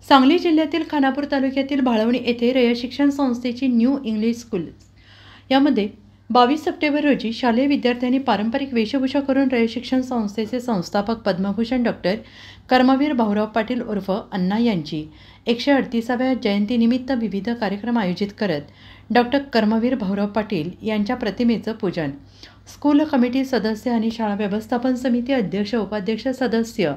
सांगली जिल्ह्यातील खानापूर तालुक्यातील भाळवणी येथे रयत शिक्षण संस्थेची न्यू इंग्लिश स्कूल यामध्ये 22 सप्टेंबर रोजी शालेय विद्यार्थ्यांनी पारंपरिक वेशभूषा करून रयत शिक्षण संस्थेचे संस्थापक पद्मभूषण डॉक्टर कर्मवीर भाऊराव पाटील उर्फ अण्णा यांची 138व्या जयंतीनिमित्त विविध कार्यक्रम आयोजित करत डॉक्टर कर्मवीर भाऊराव पाटील यांच्या प्रतिमेचं पूजन स्कूल कमिटी सदस्य आणि शाळा व्यवस्थापन समिती अध्यक्ष उपाध्यक्ष सदस्य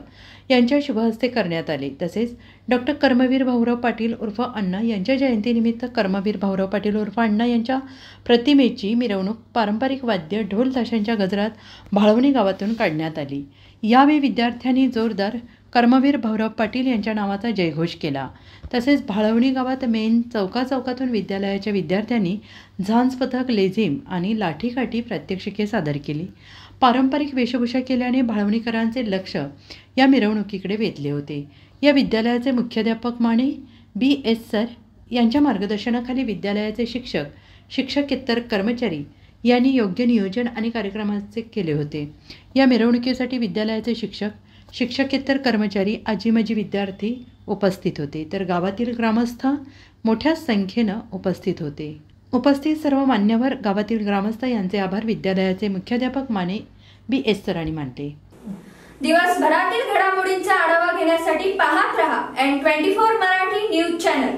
यांच्या शुभहस्ते करण्यात आले। तसेच डॉक्टर कर्मवीर भाऊराव पाटील उर्फ अण्णा यांच्या जयंतीनिमित्त कर्मवीर भाऊराव पाटील उर्फ अण्णा यांच्या प्रतिमेची मिरवणूक पारंपरिक वाद्य ढोल ताशांच्या गजरात भाळवणी गावातून काढण्यात आली। यावेळी विद्यार्थ्यांनी जोरदार कर्मवीर भाऊराव पाटील यांच्या नावाचा जयघोष केला। तसेच भाळवणी गावात मेन चौकातून विद्यालयाच्या विद्यार्थ्यांनी झांज पथक, लेझिम आणि लाठीकाठी प्रात्यक्षिके सादर केली। पारंपरिक वेशभूषा केल्याने भाळवणीकरांचे लक्ष या मिरवणुकीकडे वेधले होते। या विद्यालयाचे मुख्याध्यापक माने B.S. सर यांच्या मार्गदर्शनाखाली विद्यालयाचे शिक्षकेतर कर्मचारी यांनी योग्य नियोजन आणि कार्यक्रमाचे केले होते। या मिरवणुकीसाठी विद्यालयाचे शिक्षकेतर कर्मचारी, आजी-माजी विद्यार्थी उपस्थित होते, तर गावातील ग्रामस्थ मोठ्या संख्येने उपस्थित होते। उपस्थित सर्व मान्यवर गावातील ग्रामस्थ यांचे आभार विद्यालयाचे मुख्याध्यापक माने B.S. सरांनी मानले। दिवसभरातील घडामोडींचा आढावा घेण्यासाठी पाहत रहा N24 मराठी न्यूज चॅनल।